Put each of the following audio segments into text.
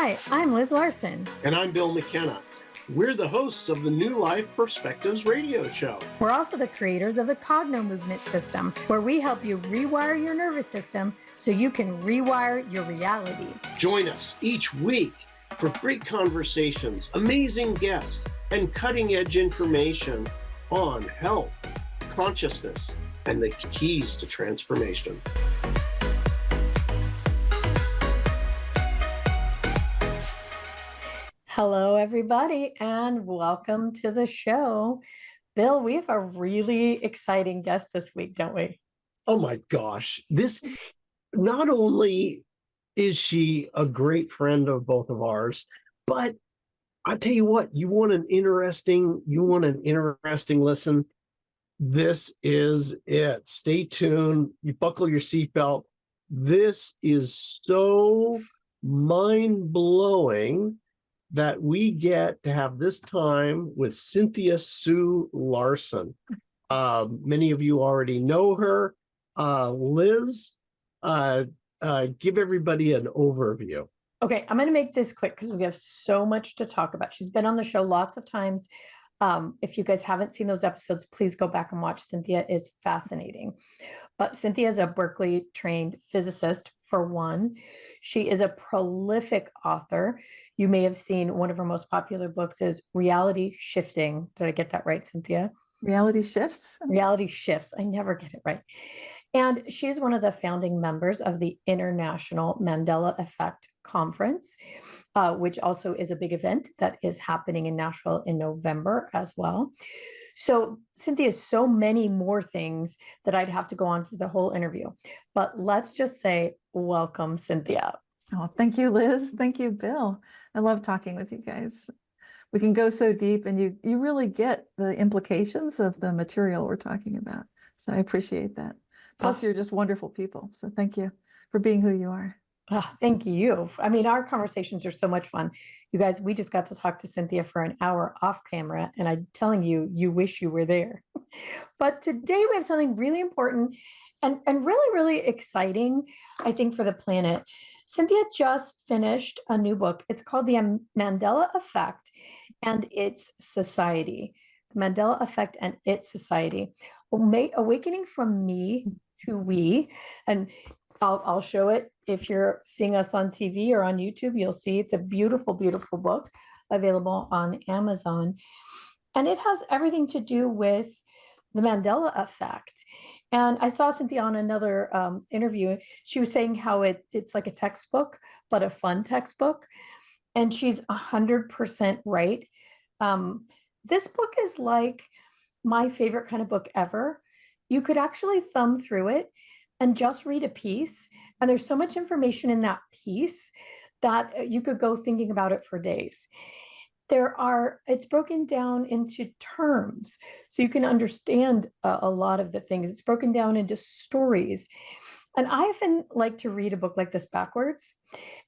Hi, I'm Liz Larson. And I'm Bill McKenna. We're the hosts of the New Life Perspectives radio show. We're also the creators of the Cogno Movement System, where we help you rewire your nervous system so you can rewire your reality. Join us each week for great conversations, amazing guests, and cutting-edge information on health, consciousness, and the keys to transformation. Hello, everybody, and welcome to the show. Bill, we have a really exciting guest this week, don't we? Oh my gosh. This, not only is she a great friend of both of ours, but I tell you what, you want an interesting listen. This is it. Stay tuned. You buckle your seatbelt. This is so mind-blowing that we get to have this time with Cynthia Sue Larson. Many of you already know her. Liz, give everybody an overview. Okay, I'm going to make this quick because we have so much to talk about. She's been on the show lots of times. If you guys haven't seen those episodes, please go back and watch. Cynthia is fascinating. But Cynthia is a Berkeley-trained physicist, for one. She is a prolific author. You may have seen one of her most popular books is Reality Shifting. Did I get that right, Cynthia? Reality Shifts? Reality Shifts. I never get it right. And she's one of the founding members of the International Mandela Effect Conference, which also is a big event that is happening in Nashville in November as well. So Cynthia has so many more things that I'd have to go on for the whole interview. But let's just say, welcome, Cynthia. Oh, thank you, Liz. Thank you, Bill. I love talking with you guys. We can go so deep and you really get the implications of the material we're talking about. So I appreciate that. Plus, you're just wonderful people. So thank you for being who you are. Oh, thank you. I mean, our conversations are so much fun. You guys, we just got to talk to Cynthia for an hour off camera, and I'm telling you, you wish you were there. But today we have something really important and really, really exciting, I think, for the planet. Cynthia just finished a new book. It's called The Mandela Effect and Its Society. The Mandela Effect and Its Society. Awakening from Me to We. And I'll show it. If you're seeing us on TV or on YouTube, you'll see it's a beautiful, beautiful book available on Amazon. And it has everything to do with the Mandela effect. And I saw Cynthia on another interview. She was saying how it's like a textbook, but a fun textbook. And she's 100% right. This book is like my favorite kind of book ever. You could actually thumb through it and just read a piece. And there's so much information in that piece that you could go thinking about it for days. It's broken down into terms, so you can understand a lot of the things. It's broken down into stories. And I often like to read a book like this backwards.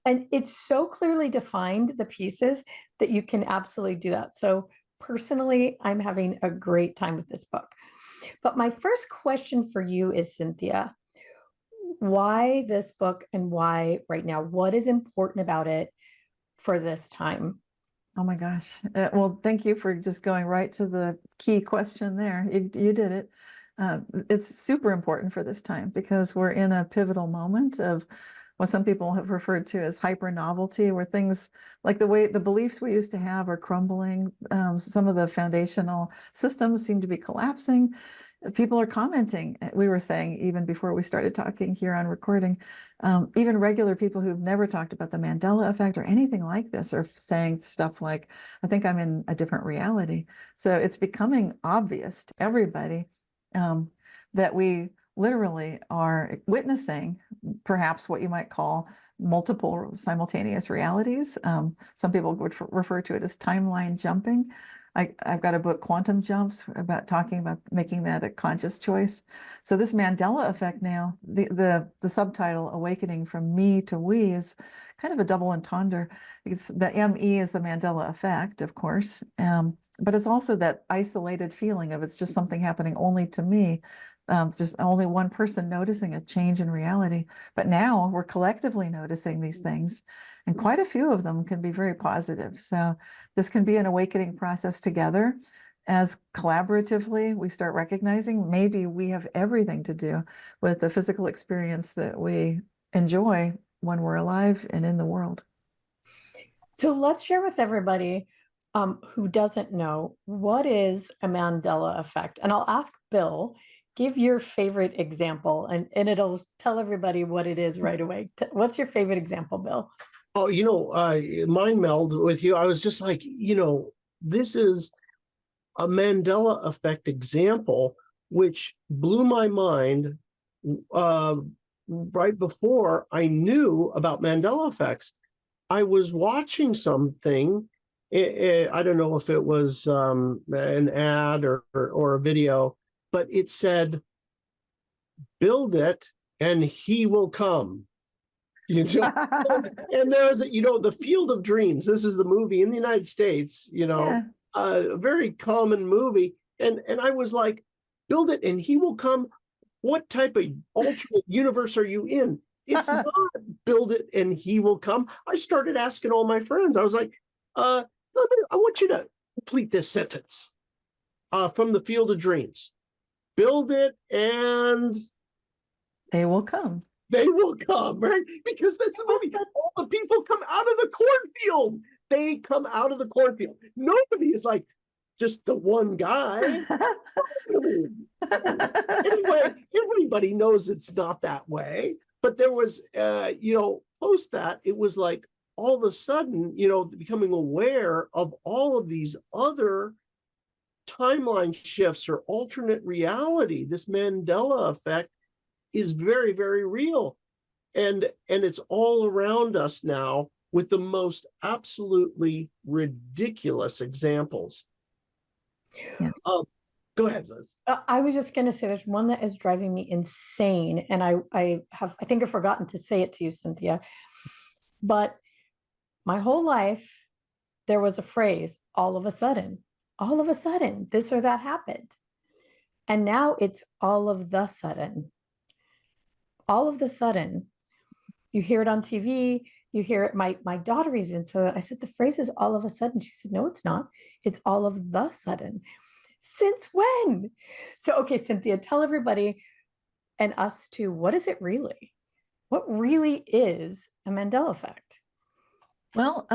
And it's so clearly defined, the pieces, that you can absolutely do that. So personally, I'm having a great time with this book. But my first question for you is, Cynthia, why this book and why right now? What is important about it for this time? Oh my gosh. Well, thank you for just going right to the key question there. You did it. It's super important for this time because we're in a pivotal moment of what some people have referred to as hyper novelty, where things like the beliefs we used to have are crumbling. Some of the foundational systems seem to be collapsing. People are commenting. We were saying, even before we started talking here on recording, even regular people who've never talked about the Mandela effect or anything like this are saying stuff like, I think I'm in a different reality. So it's becoming obvious to everybody that we literally are witnessing perhaps what you might call multiple simultaneous realities. Some people would refer to it as timeline jumping. I've got a book, Quantum Jumps, about talking about making that a conscious choice. So this Mandela effect now, the subtitle, Awakening from Me to We, is kind of a double entendre. The ME is the Mandela effect, of course, but it's also that isolated feeling of it's just something happening only to me. just only one person noticing a change in reality. But now we're collectively noticing these things, and quite a few of them can be very positive. So this can be an awakening process together. As collaboratively we start recognizing maybe we have everything to do with the physical experience that we enjoy when we're alive and in the world. So let's share with everybody who doesn't know, what is a Mandela effect? And I'll ask Bill, give your favorite example, and it'll tell everybody what it is right away. What's your favorite example, Bill? Oh, mind meld with you. I was just like, this is a Mandela effect example, which blew my mind right before I knew about Mandela effects. I was watching something. I don't know if it was an ad or a video, but it said, "Build it and he will come." And there's, the Field of Dreams. This is the movie in the United States, Yeah. a very common movie. And I was like, build it and he will come. What type of alternate universe are you in? It's not build it and he will come. I started asking all my friends. I was like, I want you to complete this sentence from the Field of Dreams. Build it and they will come. They will come, right? Because that's the movie. All the people come out of the cornfield. They come out of the cornfield. Nobody is like just the one guy. Anyway, everybody knows it's not that way. But there was, post that, it was like all of a sudden, becoming aware of all of these other timeline shifts or alternate reality. This Mandela effect is very, very real. And it's all around us now with the most absolutely ridiculous examples. Yeah. Go ahead, Liz. I was just going to say there's one that is driving me insane. And I think I've forgotten to say it to you, Cynthia. But my whole life, there was a phrase, all of a sudden, this or that happened. And now it's all of the sudden. All of the sudden, you hear it on TV, you hear it. My daughter even said that. I said, the phrase is all of a sudden. She said, no, it's not. It's all of the sudden. Since when? So, okay, Cynthia, tell everybody and us too, what is it really? What really is a Mandela effect? Well,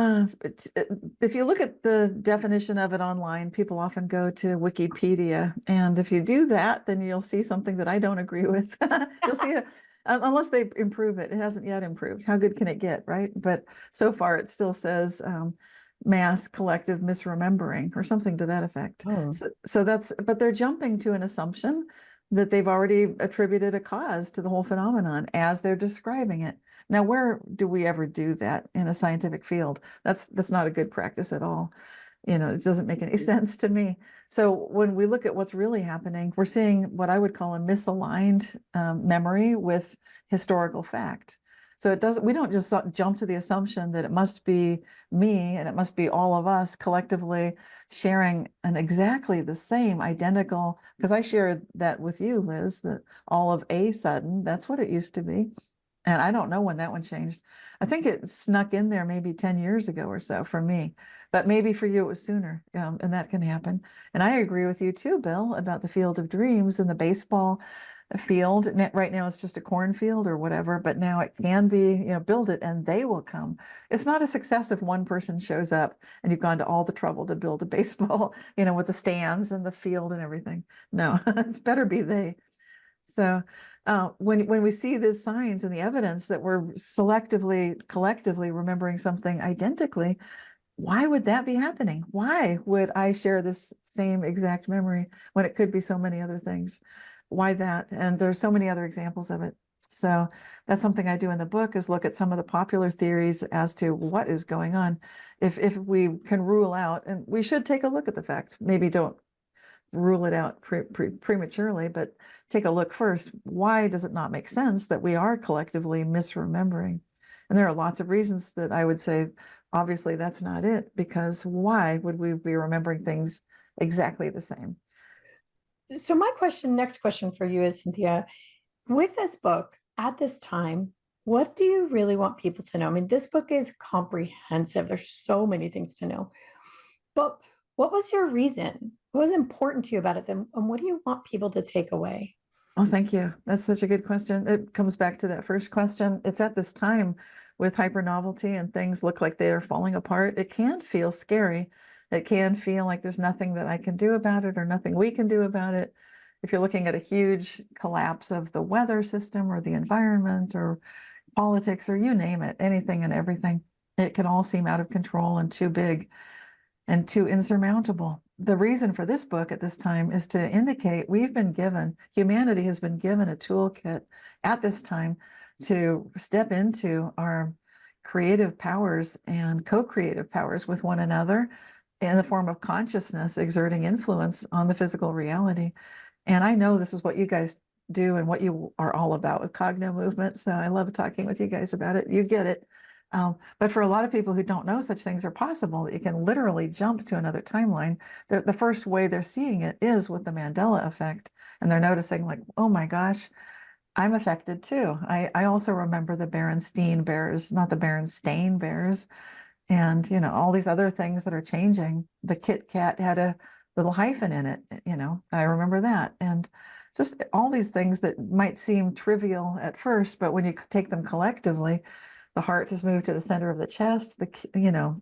if you look at the definition of it online, people often go to Wikipedia. And if you do that, then you'll see something that I don't agree with. You'll see unless they improve it. It hasn't yet improved. How good can it get, right? But so far, it still says mass collective misremembering or something to that effect. Oh. But they're jumping to an assumption that they've already attributed a cause to the whole phenomenon as they're describing it. Now, where do we ever do that in a scientific field? That's not a good practice at all. It doesn't make any sense to me. So when we look at what's really happening, we're seeing what I would call a misaligned memory with historical fact. So we don't just jump to the assumption that it must be me and it must be all of us collectively sharing an exactly the same identical, because I share that with you, Liz, that all of a sudden, that's what it used to be. And I don't know when that one changed. I think it snuck in there maybe 10 years ago or so for me, but maybe for you it was sooner, and that can happen. And I agree with you too, Bill, about the Field of Dreams and the baseball field. Right now it's just a cornfield or whatever, but now it can be, build it and they will come. It's not a success if one person shows up and you've gone to all the trouble to build a baseball, with the stands and the field and everything. No, it's better be they. So when we see these signs and the evidence that we're collectively remembering something identically, why would that be happening? Why would I share this same exact memory when it could be so many other things? Why that? And there's so many other examples of it. So that's something I do in the book, is look at some of the popular theories as to what is going on. If we can rule out, and we should take a look at the fact, maybe don't rule it out prematurely, but take a look first. Why does it not make sense that we are collectively misremembering? And there are lots of reasons that I would say, obviously, that's not it, because why would we be remembering things exactly the same? So my next question for you is, Cynthia, with this book at this time, what do you really want people to know? I mean, this book is comprehensive. There's so many things to know. But what was your reason? What was important to you about it? And what do you want people to take away? Oh, thank you. That's such a good question. It comes back to that first question. It's at this time with hyper novelty and things look like they are falling apart. It can feel scary. It can feel like there's nothing that I can do about it or nothing we can do about it. If you're looking at a huge collapse of the weather system or the environment or politics or you name it, anything and everything, it can all seem out of control and too big and too insurmountable. The reason for this book at this time is to indicate humanity has been given a toolkit at this time to step into our creative powers and co-creative powers with one another in the form of consciousness exerting influence on the physical reality. And I know this is what you guys do and what you are all about with cogno movement. So I love talking with you guys about it. You get it. But for a lot of people who don't know such things are possible, that you can literally jump to another timeline, the first way they're seeing it is with the Mandela effect. And they're noticing like, oh my gosh, I'm affected too. I also remember the Berenstain Bears, not the Berenstain Bears. And, all these other things that are changing. The Kit Kat had a little hyphen in it, I remember that. And just all these things that might seem trivial at first, but when you take them collectively, the heart has moved to the center of the chest.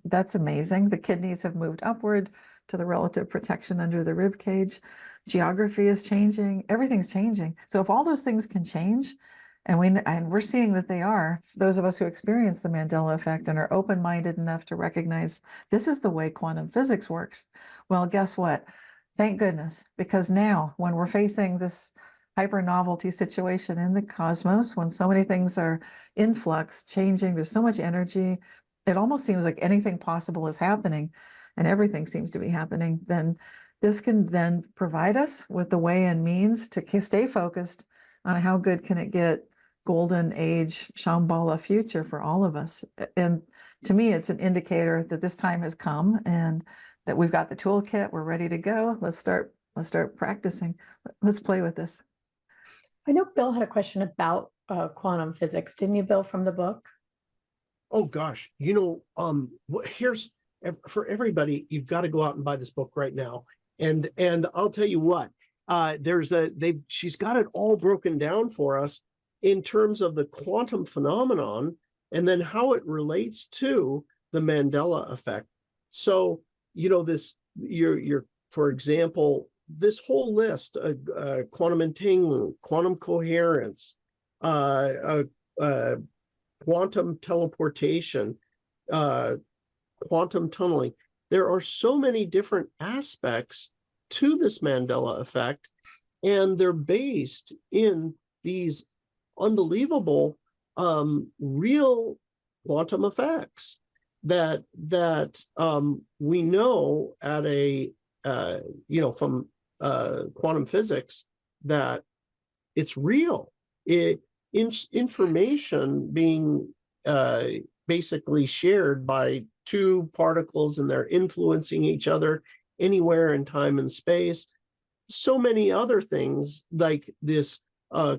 That's amazing. The kidneys have moved upward to the relative protection under the rib cage. Geography is changing. Everything's changing. So if all those things can change, and we're seeing that they are, those of us who experience the Mandela effect and are open-minded enough to recognize this is the way quantum physics works. Well, guess what? Thank goodness, because now when we're facing this hyper novelty situation in the cosmos, when so many things are in flux, changing, there's so much energy, it almost seems like anything possible is happening and everything seems to be happening, then this can then provide us with the way and means to stay focused on how good can it get, golden age, Shambhala future for all of us. And to me, it's an indicator that this time has come and that we've got the toolkit, we're ready to go. Let's start practicing. Let's play with this. I know Bill had a question about quantum physics. Didn't you, Bill, from the book? Oh gosh, here's for everybody, you've got to go out and buy this book right now. And I'll tell you what, she's got it all broken down for us in terms of the quantum phenomenon and then how it relates to the Mandela effect. So, for example, this whole list, quantum entanglement, quantum coherence, quantum teleportation, quantum tunneling. There are so many different aspects to this Mandela effect, and they're based in these unbelievable, real quantum effects that we know at from quantum physics that it's real. Information being basically shared by two particles, and they're influencing each other anywhere in time and space. So many other things like this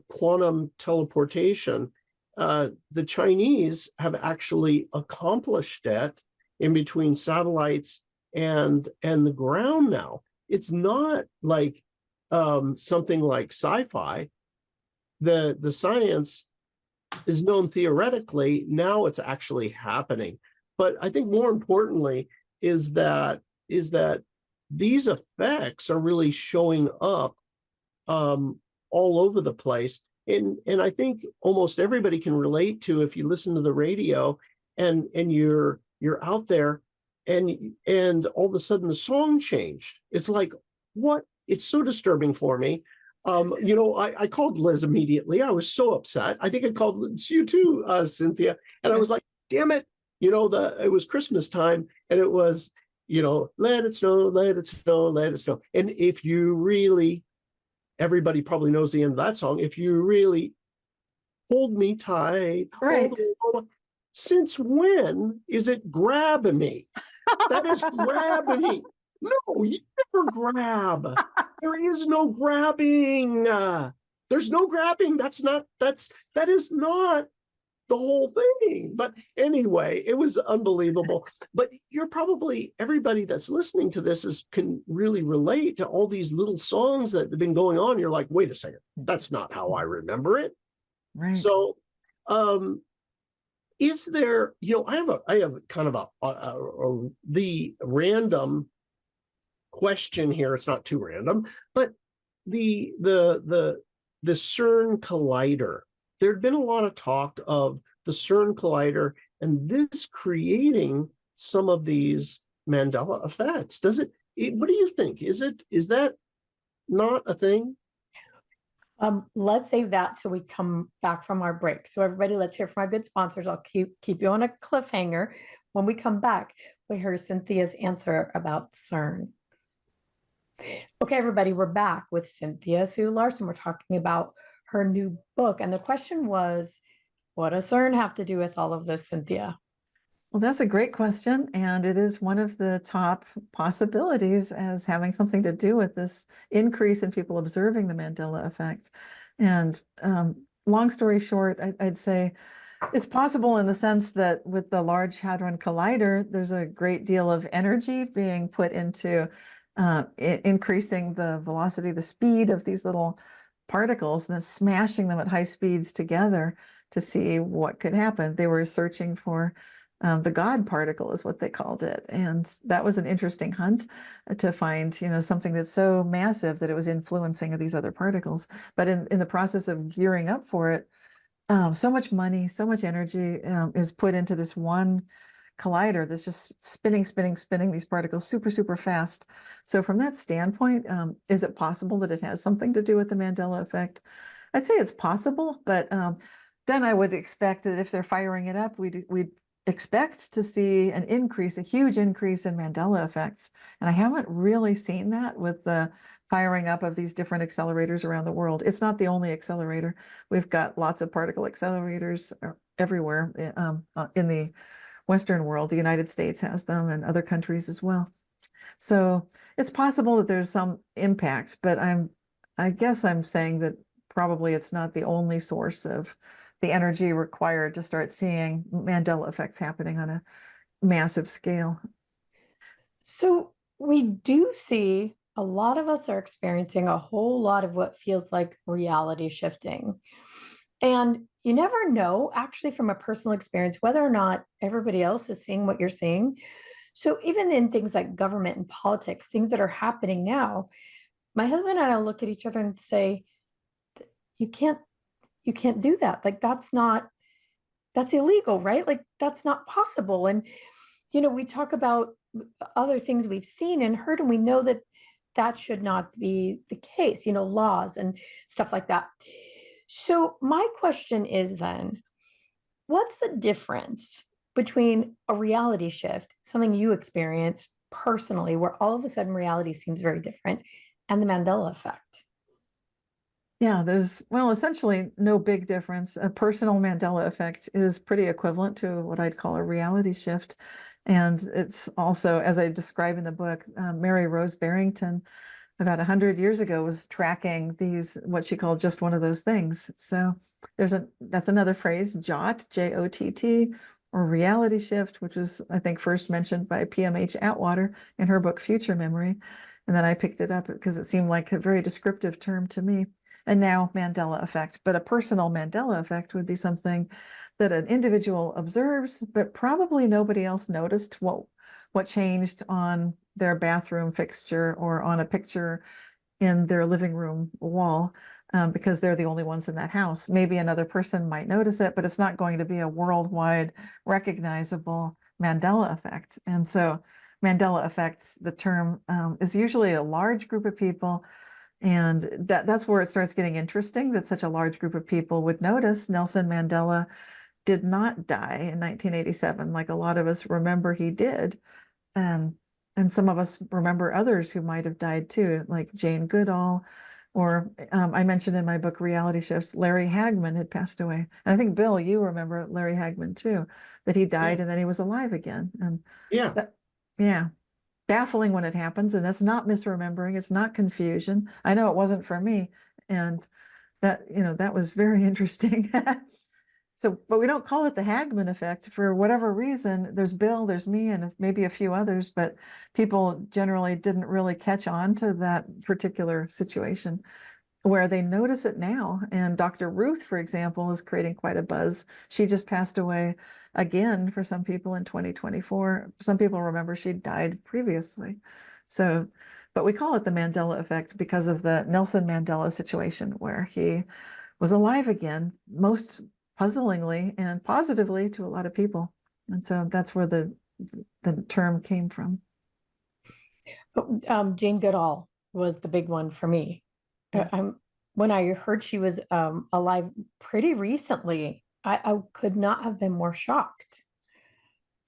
quantum teleportation. The Chinese have actually accomplished that in between satellites and the ground now. It's not like something like sci-fi. The science is known theoretically. Now it's actually happening. But I think more importantly is that these effects are really showing up all over the place. And I think almost everybody can relate to, if you listen to the radio and you're out there and all of a sudden the song changed. It's like, what? It's so disturbing for me. I called Liz immediately. I was so upset. I think I called you too, Cynthia. And I was like, damn it. It was Christmas time and it was, let it snow, let it snow, let it snow. And if you really, everybody probably knows the end of that song. If you really hold me tight, right. Since when is it grabbing me? That is grabbing me. No, you never grab. There is no grabbing. There's no grabbing. That is not the whole thing. But anyway, it was unbelievable. But everybody that's listening to this can really relate to all these little songs that have been going on. You're like, wait a second, that's not how I remember it. Right. So, is there, I have kind of the random question here. It's not too random, but the CERN collider. There'd been a lot of talk of the CERN collider and this creating some of these Mandela effects. What do you think? Is that not a thing? Let's save that till we come back from our break. So everybody, let's hear from our good sponsors. I'll keep you on a cliffhanger. When we come back, we hear Cynthia's answer about CERN. Okay, everybody, we're back with Cynthia Sue Larson. We're talking about her new book. And the question was, what does CERN have to do with all of this, Cynthia? Well, that's a great question. And it is one of the top possibilities as having something to do with this increase in people observing the Mandela effect. And long story short, I'd say it's possible in the sense that with the Large Hadron Collider, there's a great deal of energy being put into increasing the velocity, the speed of these little particles, and then smashing them at high speeds together to see what could happen. They were searching for the God particle is what they called it. And that was an interesting hunt to find, something that's so massive that it was influencing these other particles. But in the process of gearing up for it, so much money, so much energy is put into this one collider that's just spinning these particles super, super fast. So from that standpoint, is it possible that it has something to do with the Mandela effect? I'd say it's possible, but then I would expect that if they're firing it up, we'd expect to see a huge increase in Mandela effects. And I haven't really seen that with the firing up of these different accelerators around the world. It's not the only accelerator. We've got lots of particle accelerators everywhere in the Western world. The United States has them and other countries as well. So it's possible that there's some impact, but I guess I'm saying that probably it's not the only source of the energy required to start seeing Mandela effects happening on a massive scale. So we do see a lot of us are experiencing a whole lot of what feels like reality shifting. And you never know, actually, from a personal experience, whether or not everybody else is seeing what you're seeing. So even in things like government and politics, things that are happening now, my husband and I look at each other and say, you can't do that. Like, that's illegal, right? Like, that's not possible. And, we talk about other things we've seen and heard, and we know that that should not be the case, laws and stuff like that. So my question is then, what's the difference between a reality shift, something you experience personally, where all of a sudden reality seems very different, and the Mandela effect? Yeah, there's, essentially no big difference. A personal Mandela effect is pretty equivalent to what I'd call a reality shift. And it's also, as I describe in the book, Mary Rose Barrington, about 100 years ago, was tracking these, what she called just one of those things. So that's another phrase, JOT, J-O-T-T, or reality shift, which was, I think, first mentioned by PMH Atwater in her book, Future Memory. And then I picked it up because it seemed like a very descriptive term to me. And now Mandela effect. But a personal Mandela effect would be something that an individual observes, but probably nobody else noticed what changed on their bathroom fixture or on a picture in their living room wall, because they're the only ones in that house. Maybe another person might notice it, but it's not going to be a worldwide recognizable Mandela effect. And so Mandela effects, the term, is usually a large group of people. And that's where it starts getting interesting, that such a large group of people would notice Nelson Mandela did not die in 1987, like a lot of us remember he did. And some of us remember others who might have died too, like Jane Goodall, or I mentioned in my book, Reality Shifts, Larry Hagman had passed away. And I think, Bill, you remember Larry Hagman too, that he died and then he was alive again. And yeah. yeah. baffling when it happens, and that's not misremembering, it's not confusion. I know it wasn't for me, and that was very interesting. So, but we don't call it the Hagman effect for whatever reason. There's Bill, there's me, and maybe a few others, but people generally didn't really catch on to that particular situation, where they notice it now. And Dr. Ruth, for example, is creating quite a buzz. She just passed away again for some people in 2024. Some people remember she died previously. So, but we call it the Mandela effect because of the Nelson Mandela situation, where he was alive again, most puzzlingly and positively to a lot of people. And so that's where the term came from. Jane Goodall was the big one for me. Yes. When I heard she was alive pretty recently, I could not have been more shocked.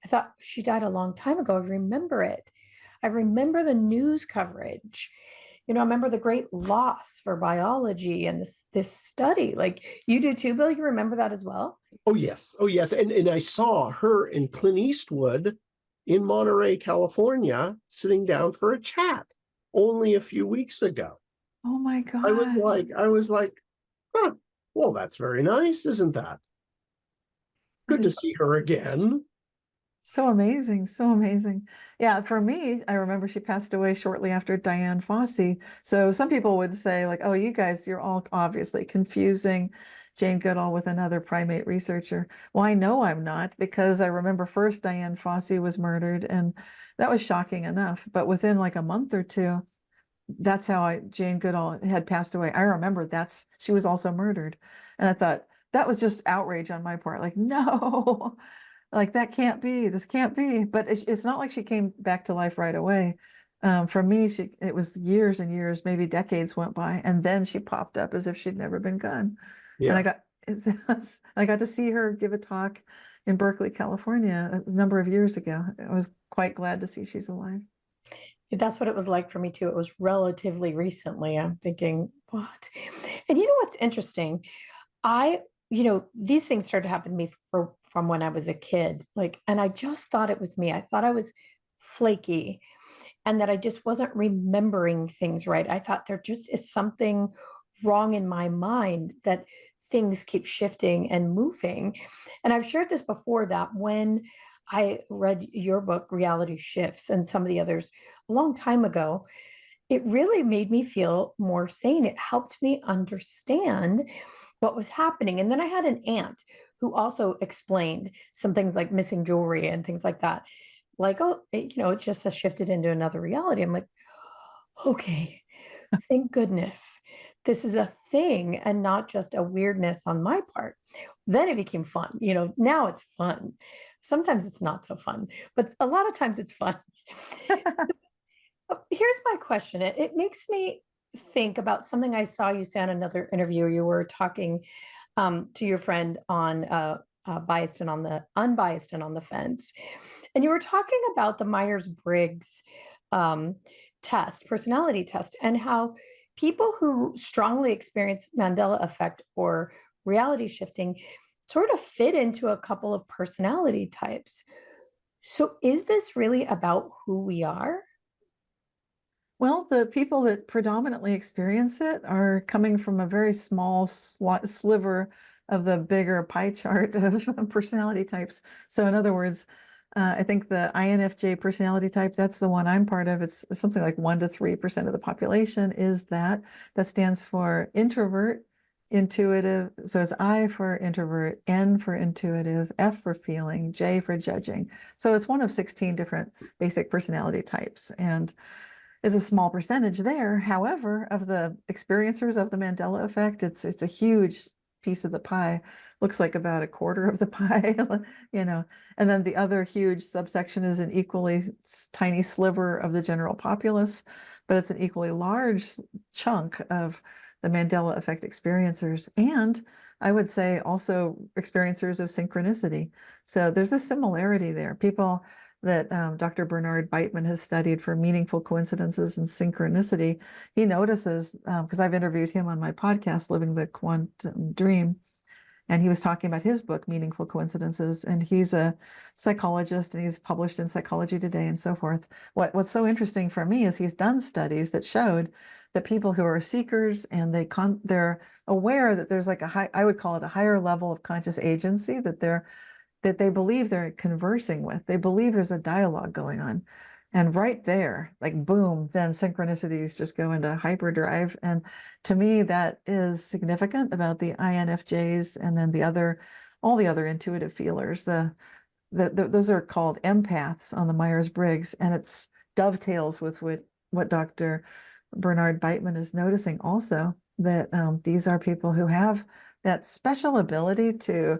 I thought she died a long time ago. I remember it. I remember the news coverage. I remember the great loss for biology and this study. Like you do too, Bill. You remember that as well? Oh, yes. Oh, yes. And I saw her and Clint Eastwood in Monterey, California, sitting down for a chat only a few weeks ago. Oh my God. I was like, huh, well, that's very nice, isn't that? Good to see her again. So amazing, so amazing. Yeah, for me, I remember she passed away shortly after Diane Fossey. So some people would say like, oh, you guys, you're all obviously confusing Jane Goodall with another primate researcher. Well, I know I'm not, because I remember first Diane Fossey was murdered, and that was shocking enough. But within like a month or two, that's how Jane Goodall had passed away. I remember she was also murdered. And I thought that was just outrage on my part. Like, no, like that can't be, this can't be. But it's not like she came back to life right away. For me, it was years and years, maybe decades went by, and then she popped up as if she'd never been gone. Yeah. And I got to see her give a talk in Berkeley, California, a number of years ago. I was quite glad to see she's alive. That's what it was like for me too. It was relatively recently. I'm thinking, what? And what's interesting? These things started to happen to me from when I was a kid. And I just thought it was me. I thought I was flaky and that I just wasn't remembering things right. I thought there just is something wrong in my mind, that things keep shifting and moving. And I've shared this before, that when I read your book, Reality Shifts, and some of the others a long time ago, it really made me feel more sane. It helped me understand what was happening. And then I had an aunt who also explained some things like missing jewelry and things like that. Like, oh, it just has shifted into another reality. I'm like, okay, thank goodness this is a thing and not just a weirdness on my part. Then it became fun. Now it's fun. Sometimes it's not so fun, but a lot of times it's fun. Here's my question. It makes me think about something I saw you say on another interview. You were talking to your friend on biased and on the unbiased and on the fence. And you were talking about the Myers-Briggs test, personality test, and how people who strongly experience Mandela effect or reality shifting sort of fit into a couple of personality types. So is this really about who we are? Well, the people that predominantly experience it are coming from a very small sliver of the bigger pie chart of personality types. So in other words, I think the INFJ personality type, that's the one I'm part of. It's something like 1 to 3% of the population is that. That stands for introvert, intuitive. So it's I for introvert, N for intuitive, F for feeling, J for judging. So it's one of 16 different basic personality types. And is a small percentage there. However, of the experiencers of the Mandela effect, it's a huge piece of the pie. Looks like about a quarter of the pie, And then the other huge subsection is an equally tiny sliver of the general populace, but it's an equally large chunk of the Mandela effect experiencers. And I would say also experiencers of synchronicity. So there's a similarity there. People that Dr. Bernard Beitman has studied for meaningful coincidences and synchronicity, he notices, because I've interviewed him on my podcast, Living the Quantum Dream, And he was talking about his book, Meaningful Coincidences, and he's a psychologist and he's published in Psychology Today and so forth. What's so interesting for me is he's done studies that showed that people who are seekers and they're aware that there's like a high, I would call it a higher level of conscious agency that they believe they're conversing with. They believe there's a dialogue going on. And right there, like boom, then synchronicities just go into hyperdrive. And to me, that is significant about the INFJs and then all the other intuitive feelers. Those are called empaths on the Myers-Briggs, and it's dovetails with what Dr. Bernard Beitman is noticing also, that these are people who have that special ability to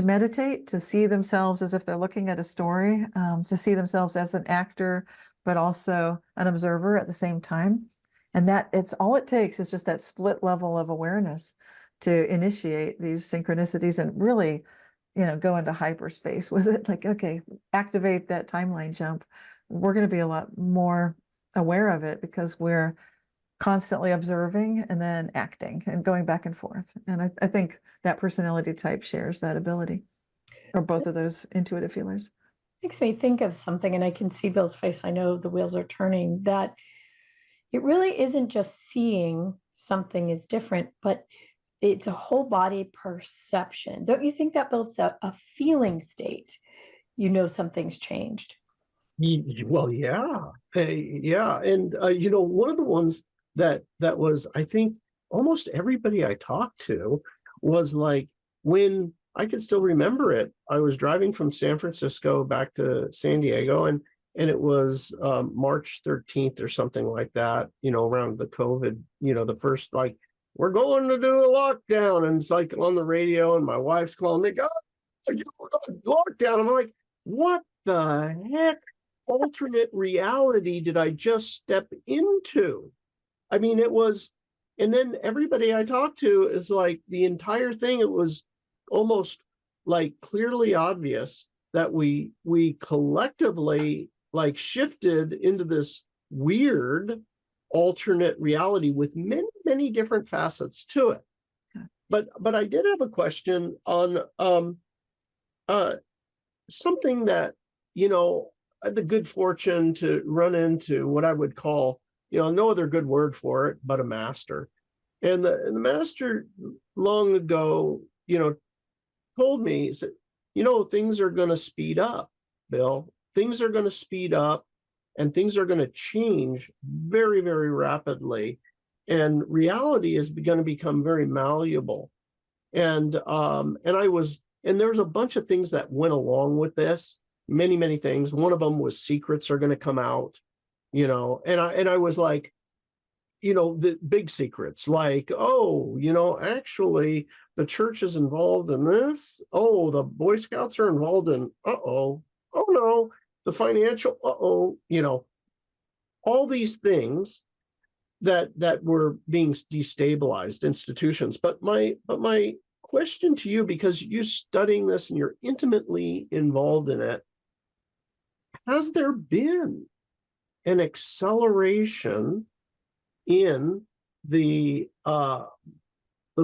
meditate, to see themselves as if they're looking at a story, to see themselves as an actor, but also an observer at the same time. And that it's all it takes is just that split level of awareness to initiate these synchronicities and really, go into hyperspace with it. Like, okay, activate that timeline jump. We're going to be a lot more aware of it because we're constantly observing and then acting and going back and forth. And I think that personality type shares that ability, or both of those intuitive feelers. Makes me think of something, and I can see Bill's face. I know the wheels are turning, that it really isn't just seeing something is different, but it's a whole body perception. Don't you think that builds a feeling state? Something's changed. Well, yeah. Hey, yeah. And, one of the ones that was, I think, almost everybody I talked to was like, when I could still remember it, I was driving from San Francisco back to San Diego, and it was March 13th or something like that, around the COVID, the first, like, we're going to do a lockdown, and it's like on the radio, and my wife's calling me, God, lockdown. I'm like, what the heck alternate reality did I just step into? I mean, it was, and then everybody I talked to is like, the entire thing, it was almost like clearly obvious that we collectively like shifted into this weird alternate reality with many, many different facets to it. But I did have a question on something that, I had the good fortune to run into what I would call, no other good word for it, but a master. And the master long ago, told me, he said, things are going to speed up, Bill. Things are going to speed up and things are going to change very, very rapidly. And reality is going to become very malleable. And there's a bunch of things that went along with this, many, many things. One of them was secrets are going to come out, and I was like, the big secrets, like, actually the church is involved in this. Oh, the Boy Scouts are involved in, oh no, the financial, all these things that were being destabilized institutions. But my question to you, because you're studying this and you're intimately involved in it, has there been an acceleration in the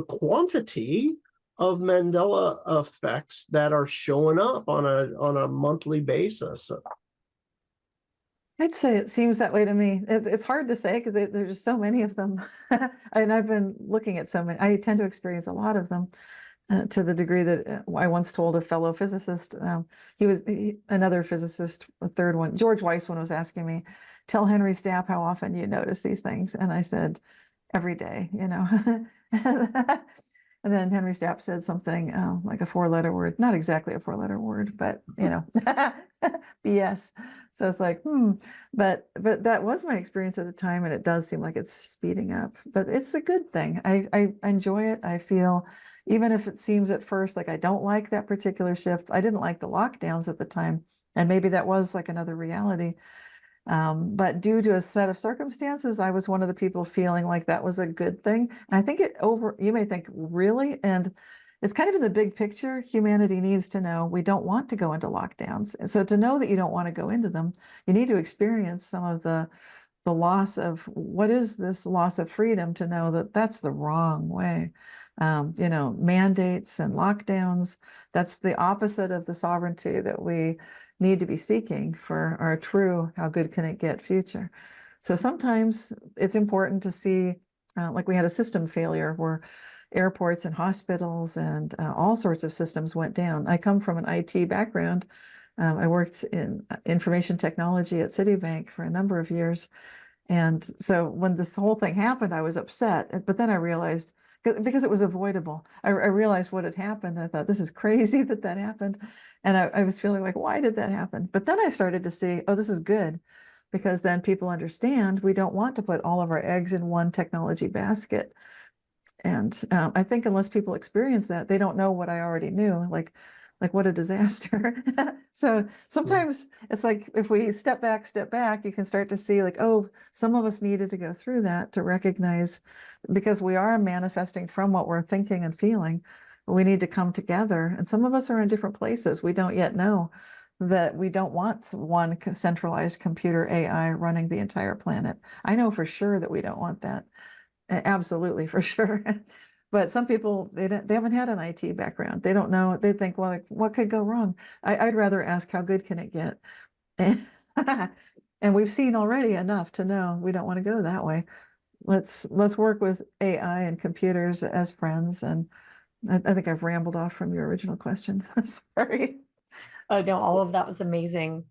quantity of Mandela effects that are showing up on a monthly basis? I'd say it seems that way to me. It's hard to say because there's just so many of them. And I've been looking at so many. I tend to experience a lot of them to the degree that I once told a fellow physicist, another physicist, a third one, George Weissman, was asking me, tell Henry Stapp how often you notice these things. And I said, every day, And then Henry Stapp said something like a 4-letter word, not exactly a 4-letter word, but BS. So it's like, but that was my experience at the time, and it does seem like it's speeding up. But it's a good thing. I enjoy it. I feel, even if it seems at first like I don't like that particular shift. I didn't like the lockdowns at the time, and maybe that was like another reality. But due to a set of circumstances, I was one of the people feeling like that was a good thing. And I think you may think, really? And it's kind of in the big picture, humanity needs to know we don't want to go into lockdowns. And so to know that you don't want to go into them, you need to experience some of the the loss of, what is this loss of freedom to know that that's the wrong way? Mandates and lockdowns, that's the opposite of the sovereignty that we need to be seeking for our true, how good can it get future. So sometimes it's important to see, like we had a system failure where airports and hospitals and all sorts of systems went down. I come from an IT background. I worked in information technology at Citibank for a number of years. And so when this whole thing happened, I was upset. But then I realized, because it was avoidable, I realized what had happened. I thought, this is crazy that that happened. And I was feeling like, why did that happen? But then I started to see, oh, this is good. Because then people understand we don't want to put all of our eggs in one technology basket. And I think unless people experience that, they don't know what I already knew, like what a disaster. So sometimes it's like, if we step back, you can start to see like, oh, some of us needed to go through that to recognize, because we are manifesting from what we're thinking and feeling, we need to come together. And some of us are in different places. We don't yet know that we don't want one centralized computer AI running the entire planet. I know for sure that we don't want that. Absolutely, for sure. But some people, they haven't had an IT background. They don't know. They think, well, like, what could go wrong? I'd rather ask, how good can it get? And we've seen already enough to know we don't want to go that way. Let's work with AI and computers as friends. And I think I've rambled off from your original question. Sorry. Oh, no, all of that was amazing.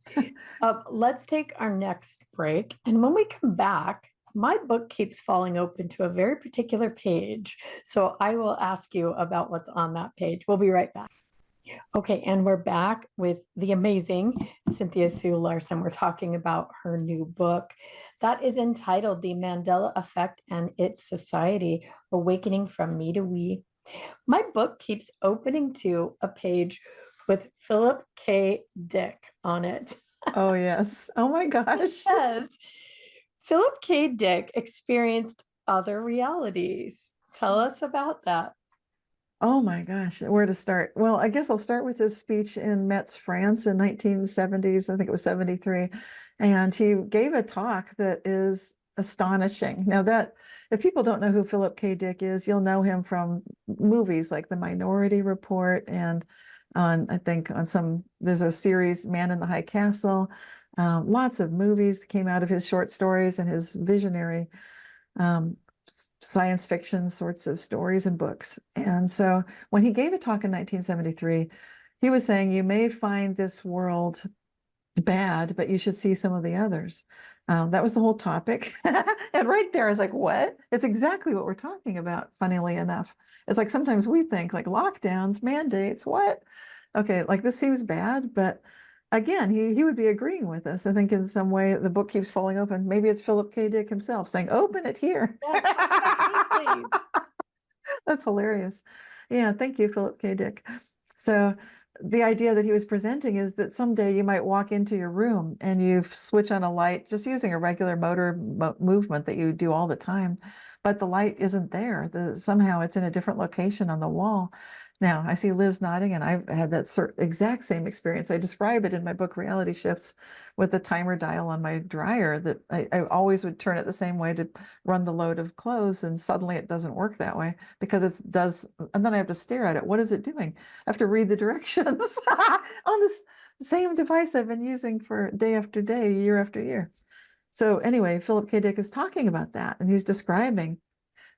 Let's take our next break. And when we come back, my book keeps falling open to a very particular page. So I will ask you about what's on that page. We'll be right back. Okay, and we're back with the amazing Cynthia Sue Larson. We're talking about her new book that is entitled The Mandela Effect and Its Society, Awakening from Me to We. My book keeps opening to a page with Philip K. Dick on it. Oh, yes. Oh, my gosh. Yes. Philip K. Dick experienced other realities. Tell us about that. Oh my gosh, where to start? Well, I guess I'll start with his speech in Metz, France in 1970s. I think it was 73. And he gave a talk that is astonishing. Now that, if people don't know who Philip K. Dick is, you'll know him from movies like The Minority Report, and I think there's a series, Man in the High Castle. Lots of movies came out of his short stories and his visionary science fiction sorts of stories and books. And so when he gave a talk in 1973, he was saying, you may find this world bad, but you should see some of the others. That was the whole topic. And right there, I was like, what? It's exactly what we're talking about, funnily enough. It's like sometimes we think like lockdowns, mandates, what? Okay, like this seems bad, but again, he would be agreeing with us. I think in some way the book keeps falling open. Maybe it's Philip K. Dick himself saying, open it here. Please. That's hilarious. Yeah, thank you, Philip K. Dick. So the idea that he was presenting is that someday you might walk into your room and you switch on a light just using a regular motor movement that you do all the time, but the light isn't there. Somehow it's in a different location on the wall. Now, I see Liz nodding, and I've had that exact same experience. I describe it in my book, Reality Shifts, with the timer dial on my dryer, that I always would turn it the same way to run the load of clothes, and suddenly it doesn't work that way because it does, and then I have to stare at it. What is it doing? I have to read the directions on this same device I've been using for day after day, year after year. So anyway, Philip K. Dick is talking about that, and he's describing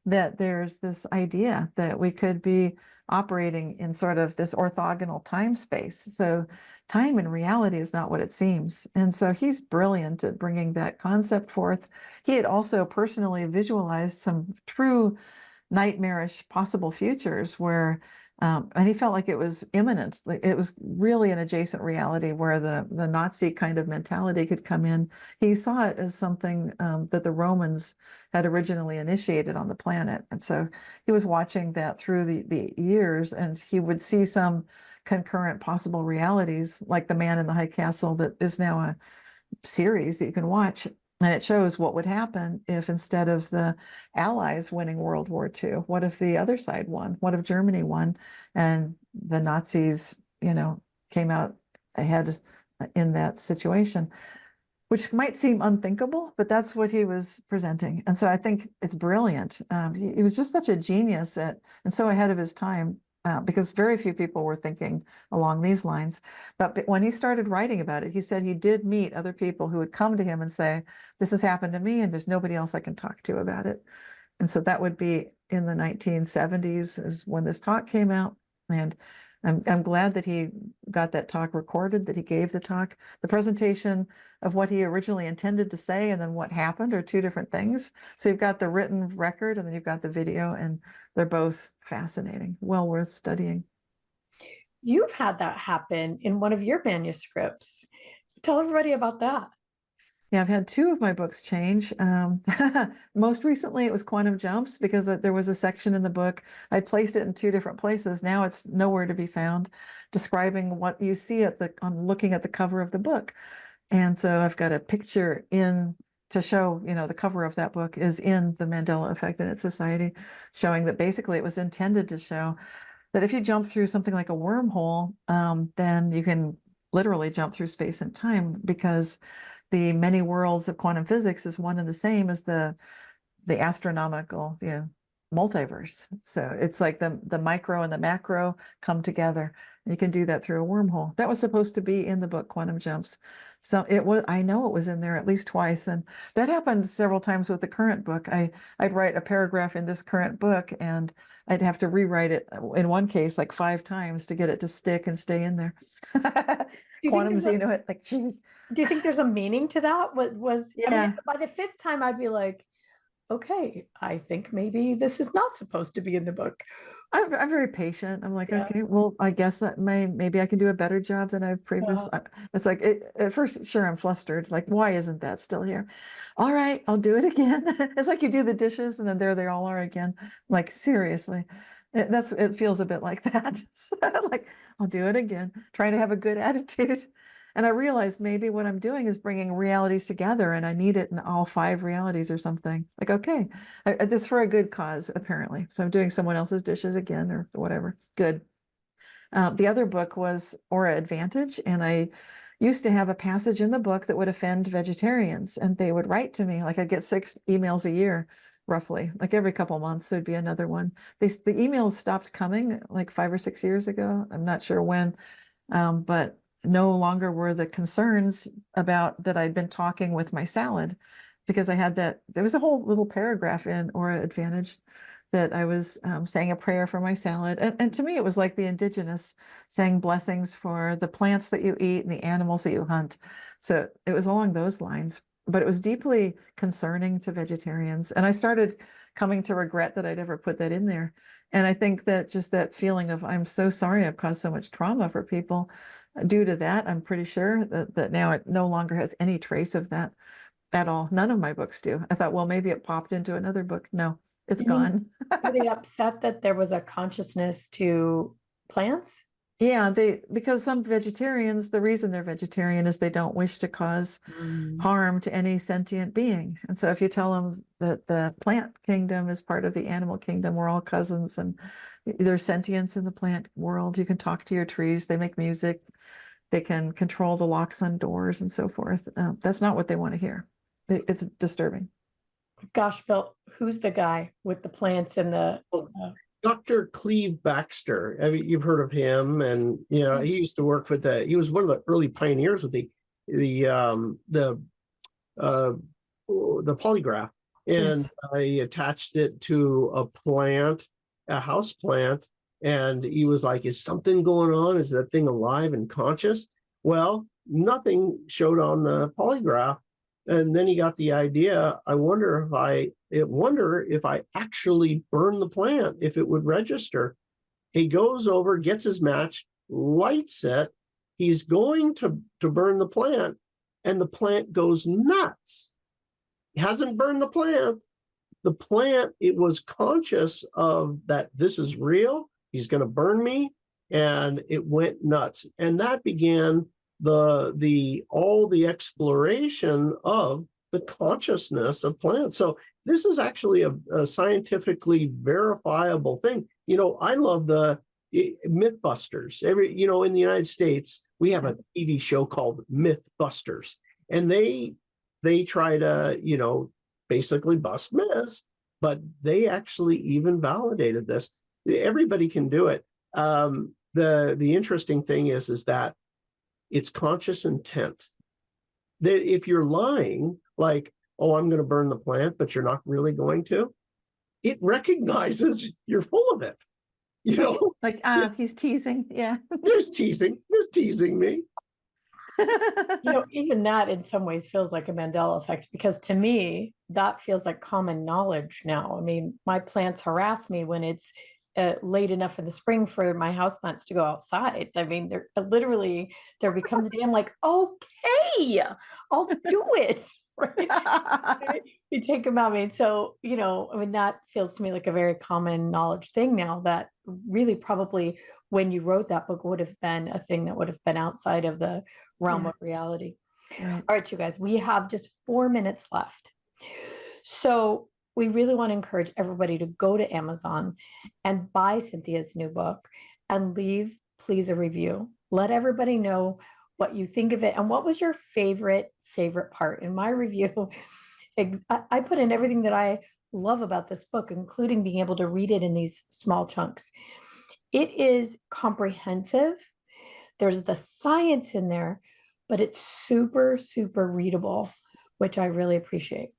that there's this idea that we could be operating in sort of this orthogonal time space. So time in reality is not what it seems. And so he's brilliant at bringing that concept forth. He had also personally visualized some true nightmarish possible futures where, and he felt like it was imminent. Like it was really an adjacent reality where the Nazi kind of mentality could come in. He saw it as something that the Romans had originally initiated on the planet. And so he was watching that through the years, and he would see some concurrent possible realities, like The Man in the High Castle, that is now a series that you can watch. And it shows what would happen if, instead of the Allies winning World War II, what if the other side won? What if Germany won and the Nazis, came out ahead in that situation? which might seem unthinkable, but that's what he was presenting. And so I think it's brilliant. He was just such a genius and so ahead of his time, because very few people were thinking along these lines. But when he started writing about it, he said he did meet other people who would come to him and say, this has happened to me and there's nobody else I can talk to about it. And so that would be in the 1970s is when this talk came out. And I'm glad that he got that talk recorded, that he gave the talk. The presentation of what he originally intended to say and then what happened are two different things. So you've got the written record and then you've got the video, and they're both fascinating, well worth studying. You've had that happen in one of your manuscripts. Tell everybody about that. Yeah, I've had two of my books change. Most recently, it was Quantum Jumps because there was a section in the book. I placed it in two different places. Now it's nowhere to be found, describing what you see on looking at the cover of the book. And so I've got a picture in to show, the cover of that book is in the Mandela Effect and its Society, showing that basically it was intended to show that if you jump through something like a wormhole, then you can literally jump through space and time, because the many worlds of quantum physics is one and the same as the astronomical, multiverse. So it's like the micro and the macro come together. And you can do that through a wormhole. That was supposed to be in the book Quantum Jumps. So I know it was in there at least twice. And that happened several times with the current book. I'd write a paragraph in this current book and I'd have to rewrite it in one case like 5 times to get it to stick and stay in there. Quantum, geez. Do you think there's a meaning to that? What was, Yeah. I mean, by the 5th time, I'd be like, okay, I think maybe this is not supposed to be in the book. I'm very patient. I'm like, okay, well, I guess that maybe I can do a better job than I've previously. It's like at first, sure, I'm flustered. It's like, why isn't that still here? All right, I'll do it again. It's like you do the dishes and then there they all are again. Like, seriously, it feels a bit like that. So, like, I'll do it again, trying to have a good attitude. And I realized maybe what I'm doing is bringing realities together and I need it in all 5 realities or something. Like, okay, this for a good cause, apparently. So I'm doing someone else's dishes again or whatever. Good. The other book was Aura Advantage. And I used to have a passage in the book that would offend vegetarians. And they would write to me, like I'd get 6 emails a year, roughly. Like every couple months, there'd be another one. The emails stopped coming like 5 or 6 years ago. I'm not sure when, but no longer were the concerns about that I'd been talking with my salad, because I had there was a whole little paragraph in Aura Advantage that I was saying a prayer for my salad. And to me, it was like the indigenous saying blessings for the plants that you eat and the animals that you hunt. So it was along those lines, but it was deeply concerning to vegetarians. And I started coming to regret that I'd ever put that in there. And I think that just that feeling of, I'm so sorry I've caused so much trauma for people. Due to that, I'm pretty sure that now it no longer has any trace of that at all. None of my books do. I thought, well, maybe it popped into another book. No, it's gone. Were they upset that there was a consciousness to plants? Yeah, because some vegetarians, the reason they're vegetarian is they don't wish to cause harm to any sentient being. And so if you tell them that the plant kingdom is part of the animal kingdom, we're all cousins and there's sentience in the plant world. You can talk to your trees, they make music, they can control the locks on doors and so forth. That's not what they want to hear. It's disturbing. Gosh, Bill, who's the guy with the plants and the... Dr. Cleve Baxter. I mean, you've heard of him, and he used to work with he was one of the early pioneers with the polygraph, and Yes. I attached it to a plant, a house plant, and he was like, "Is something going on? Is that thing alive and conscious?" Well, nothing showed on the polygraph. And then he got the idea, I wonder if I actually burn the plant, if it would register. He goes over, gets his match, lights it. He's going to burn the plant, and the plant goes nuts. He hasn't burned the plant. The plant, it was conscious of that this is real. He's going to burn me, and it went nuts. And that began all the exploration of the consciousness of plants. So this is actually a scientifically verifiable thing. I love the Mythbusters. In the United States, we have a TV show called Mythbusters. And they try to, basically bust myths, but they actually even validated this. Everybody can do it. The interesting thing is that it's conscious intent. That if you're lying, like, oh, I'm going to burn the plant, but you're not really going to, it recognizes you're full of it. Like, he's teasing. Yeah. There's teasing me. Even that in some ways feels like a Mandela effect, because to me, that feels like common knowledge now. I mean, my plants harass me when it's late enough in the spring for my houseplants to go outside. I mean, they're literally, there becomes a day I'm like, okay, I'll do it. Right? You take them out. I mean, so, that feels to me like a very common knowledge thing now, that really probably when you wrote that book would have been a thing that would have been outside of the realm of reality. Right. All right, you guys, we have just 4 minutes left. So we really want to encourage everybody to go to Amazon and buy Cynthia's new book and leave, please, a review. Let everybody know what you think of it and what was your favorite part. In my review, I put in everything that I love about this book, including being able to read it in these small chunks. It is comprehensive. There's the science in there, but it's super, super readable, which I really appreciate.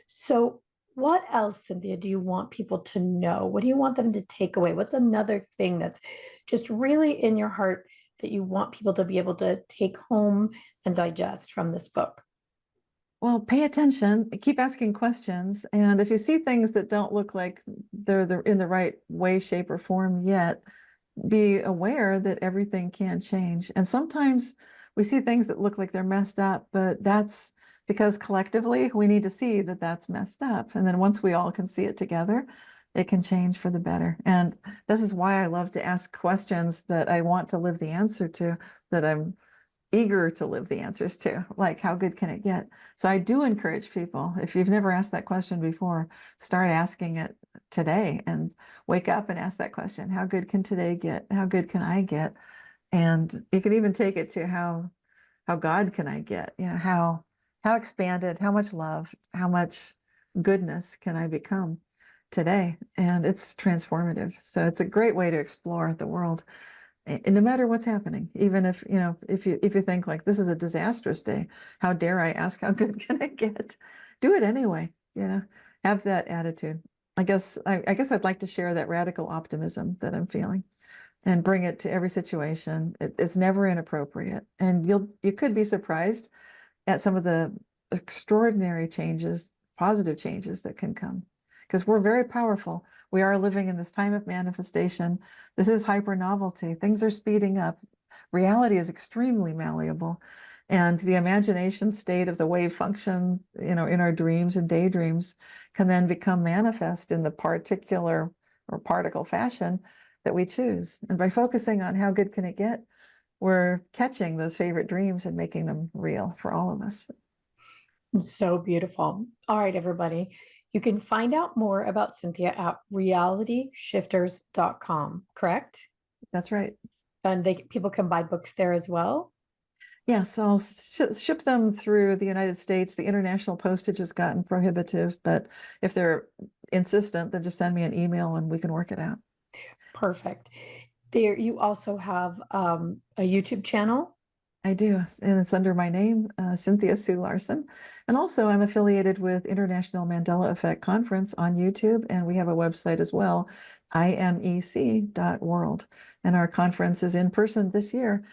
So what else, Cynthia, do you want people to know? What do you want them to take away? What's another thing that's just really in your heart that you want people to be able to take home and digest from this book? Well, pay attention, keep asking questions. And if you see things that don't look like they're in the right way, shape, or form yet, be aware that everything can change. And sometimes we see things that look like they're messed up, but that's because collectively we need to see that that's messed up. And then once we all can see it together, it can change for the better. And this is why I love to ask questions that I want to live the answer to, that I'm eager to live the answers to, like, how good can it get? So I do encourage people, if you've never asked that question before, start asking it today and wake up and ask that question. How good can today get? How good can I get? And you can even take it to how God can I get? How expanded, how much love, how much goodness can I become today? And it's transformative. So it's a great way to explore the world. And no matter what's happening, even if you think like this is a disastrous day, how dare I ask how good can I get? Do it anyway. Have that attitude. I guess I'd like to share that radical optimism that I'm feeling, and bring it to every situation. It's never inappropriate, and you could be surprised at some of the extraordinary changes, positive changes that can come, because we're very powerful. We are living in this time of manifestation. This is hyper novelty. Things are speeding up. Reality is extremely malleable. And the imagination state of the wave function, in our dreams and daydreams, can then become manifest in the particular or particle fashion that we choose. And by focusing on how good can it get, we're catching those favorite dreams and making them real for all of us. So beautiful. All right, everybody. You can find out more about Cynthia at realityshifters.com, correct? That's right. And people can buy books there as well? Yes, I'll ship them through the United States. The international postage has gotten prohibitive, but if they're insistent, then just send me an email and we can work it out. Perfect. There, you also have a YouTube channel. I do, and it's under my name, Cynthia Sue Larson. And also I'm affiliated with International Mandela Effect Conference on YouTube, and we have a website as well, imec.world. And our conference is in person this year,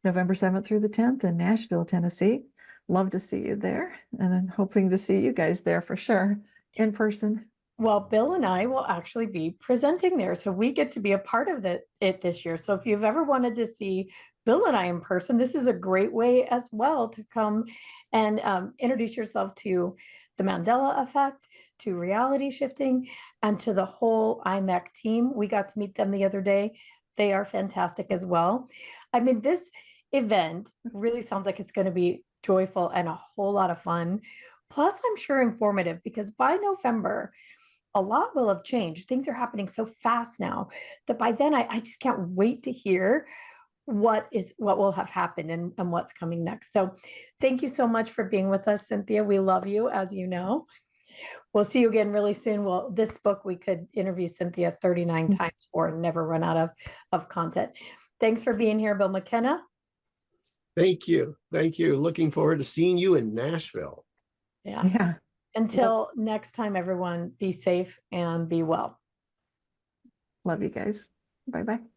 November 7th through the 10th in Nashville, Tennessee. Love to see you there, and I'm hoping to see you guys there for sure, in person. Well, Bill and I will actually be presenting there, so we get to be a part of it this year. So if you've ever wanted to see Bill and I in person, this is a great way as well to come and introduce yourself to the Mandela Effect, to reality shifting, and to the whole IMEC team. We got to meet them the other day. They are fantastic as well. I mean, this event really sounds like it's going to be joyful and a whole lot of fun. Plus, I'm sure informative, because by November, a lot will have changed. Things are happening so fast now that by then I just can't wait to hear what will have happened and what's coming next. So thank you so much for being with us, Cynthia. We love you, as you know. We'll see you again really soon. Well, this book we could interview Cynthia 39 times for and never run out of content. Thanks for being here, Bill McKenna. Thank you. Thank you. Looking forward to seeing you in Nashville. Yeah. Until next time, everyone, be safe and be well. Love you guys. Bye-bye.